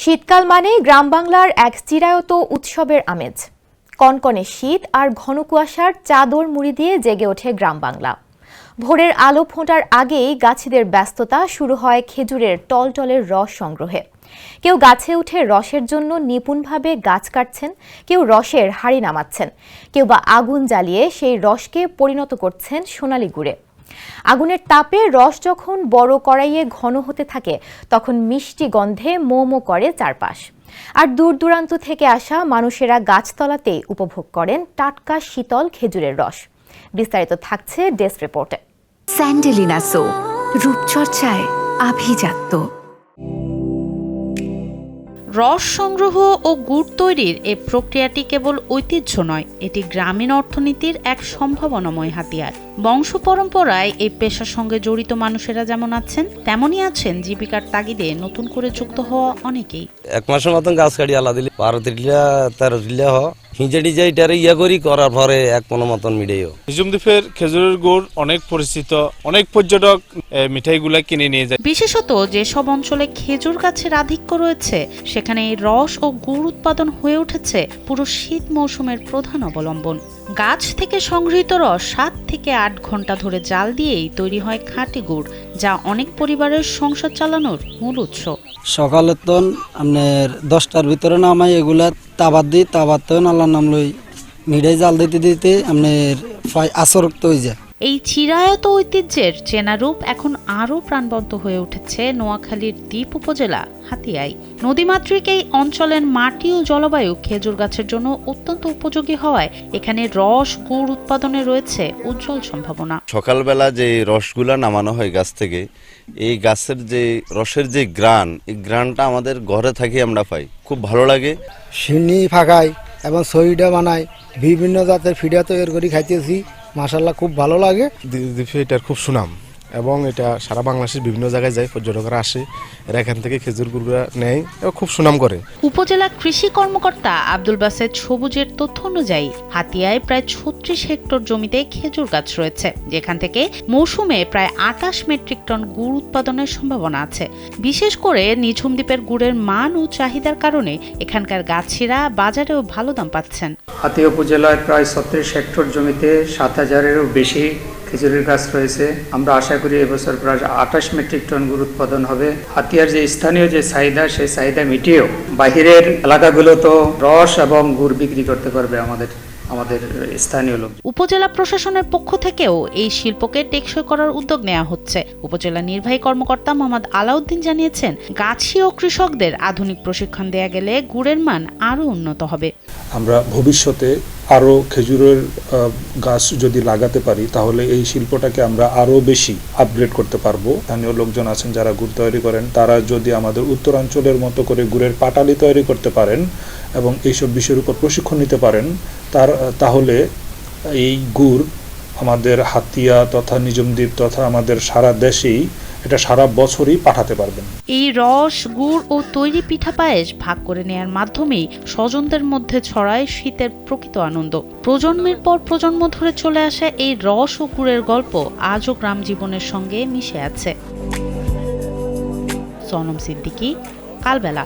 শীতকাল মানে গ্রাম বাংলার এক চিরায়ত উৎসবের আমেজ। কনকনে শীত আর ঘন কুয়াশার চাদর মুড়ি দিয়ে জেগে ওঠে গ্রাম বাংলা। ভোরের আলো ফোটার আগেই গাছিদের ব্যস্ততা শুরু হয় খেজুরের টলটলের রস সংগ্রহে। কেউ গাছে উঠে রসের জন্য নিপুণভাবে গাছ কাটছেন, কেউ রসের হাঁড়ি নামাচ্ছেন, কেউ বা আগুন জ্বালিয়ে সেই রসকে পরিণত করছেন সোনালী গুড়ে। আগুনের তাপে রস যখন বড় কড়াইয়ে ঘন হতে থাকে তখন মিষ্টি গন্ধে মো মো করে চারপাশ। আর দূর দূরান্ত থেকে আসা মানুষেরা গাছতলাতেই উপভোগ করেন টাটকা শীতল খেজুরের রস। বিস্তারিত থাকছে ডেস্ক রিপোর্টে। স্যান্ডেলিনা সো, রূপচর্চায় আভিজাত্য। রস সংগ্রহ ও গুড় তৈরির এই প্রক্রিয়াটি কেবল ঐতিহ্য নয়, এটি গ্রামীণ অর্থনীতির এক সম্ভাবনাময় হাতিয়ার। বংশ পরম্পরায় এই পেশার সঙ্গে জড়িত মানুষেরা যেমন আছেন, তেমনই আছেন জীবিকার তাগিদে নতুন করে যুক্ত হওয়া অনেকেই। এক মাসের মতন গাছ কাটি আলা দিলে 12-13 হিঁচে টিচে এটারে করি করার পরে এক মনের মতন মিডেও। নিজুম দ্বীপের খেজুরের গুড় অনেক পরিচিত, অনেক পর্যটক মিঠাইগুলা কিনে নিয়ে যায়। বিশেষত যেসব অঞ্চলে খেজুর গাছের আধিক্য রয়েছে সেখানে এই রস ও গুড় উৎপাদন হয়ে উঠেছে পুরো শীত মৌসুমের প্রধান অবলম্বন। গাছ থেকে সংগৃহীত রস 7 থেকে 8 ঘন্টা ধরে জাল দিয়েই তৈরি হয় খাঁটি গুড়, যা অনেক পরিবারের সংসার চালানোর মূল উৎস। সকালে তো আপনার 10টার ভিতরে নামাই এগুলা তাবাদ দিই, তাবাদ তো আল্লাহর নাম লই মিঠাই জাল দিতে দিতে আপনার প্রায় আসরক্ত হয়ে যায়। এই চিরায়ত ঐতিহ্যের চেনা রূপ এখন আরও প্রাণবন্ত হয়ে উঠেছে নোয়াখালীর দ্বীপ উপজেলা হাতিয়ায়। নদীমাতৃক এই অঞ্চলের মাটি ও জলবায়ু খেজুর গাছের জন্য অত্যন্ত উপযোগী হওয়ায় এখানে রস গুড় উৎপাদনে রয়েছে উজ্জ্বল সম্ভাবনা। সকালবেলা যে রসগুলা নামানো হয় গাছ থেকে, এই গাছের যে রসের যে গ্রান, এই গ্রানটা আমাদের ঘরে থাকি আমরা পাই, খুব ভালো লাগে। সিন্নি ফাঁকাই এবং সইডা বানাই, বিভিন্ন জাতের ফিডা তৈরি করে খাইতেছি, মাশাআল্লাহ খুব ভালো লাগে। দ্বীপে এটার খুব সুনাম এবং এটা সারা বাংলাদেশের বিভিন্ন জায়গায় যায়, পর্যটকরা আসে, এরা এখান থেকে খেজুর গুড়া নেয় এবং খুব সুনাম করে। উপজেলা কৃষি কর্মকর্তা আব্দুল বাসেত সবুজের তথ্য অনুযায়ী হাতিয়ায় প্রায় 36 হেক্টর জমিতে খেজুর গাছ রয়েছে, যেখান থেকে মৌসুমে প্রায় 28 মেট্রিক টন গুড় উৎপাদনের সম্ভাবনা আছে। বিশেষ করে নিঝুম দ্বীপের গুড়ের মান ও চাহিদার কারণে এখানকার গাছিরা বাজারেও ভালো দাম পাচ্ছেন। হাতিয়া উপজেলায় প্রায় 36 হেক্টর জমিতে 7000-এরও বেশি খেজুরের গাছ রয়েছে। আমরা আশা করি এবছর প্রায় 28 মেট্রিক টন গুড় উৎপাদন হবে। হাতিয়ার যে স্থানীয় যে চাহিদা, সেই চাহিদা মিটিয়েও বাহিরের এলাকাগুলো তো রস এবং গুড় বিক্রি করতে পারবে আমাদের স্থানীয় লোক। উপজেলা প্রশাসনের পক্ষ থেকেও এই শিল্পকে টেকসই করার উদ্যোগ নেওয়া হচ্ছে। উপজেলা নির্বাহী কর্মকর্তা মোহাম্মদ আলাউদ্দিন জানিয়েছেন, গাছি ও কৃষকদের আধুনিক প্রশিক্ষণ দেয়া গেলে গুড়ের মান আরও উন্নত হবে। আমরা ভবিষ্যতে আরও খেজুরের গাছ যদি লাগাতে পারি তাহলে এই শিল্পটাকে আমরা আরও বেশি আপগ্রেড করতে পারবো। স্থানীয় লোকজন আছেন যারা গুড় তৈরি করেন, তারা যদি আমাদের উত্তরাঞ্চলের মতো করে গুড়ের পাটালি তৈরি করতে পারেন এবং এইসব বিষয়ের উপর প্রশিক্ষণ নিতে পারেন, তাহলে এই গুড় আমাদের হাতিয়া তথা নিঝুম দ্বীপ তথা আমাদের সারা দেশেই এটা সারা বছরই পাঠাতে পারবেন। এই রস গুড় ও তৈরি পিঠা পায়েস ভাগ করে নেয়ার মাধ্যমেই স্বজনদের মধ্যে ছড়ায় শীতের প্রকৃত আনন্দ। প্রজন্মের পর প্রজন্ম ধরে চলে আসা এই রস ও গুড়ের গল্প আজও গ্রাম জীবনের সঙ্গে মিশে আছে। সনম সিদ্দিকী, কালবেলা।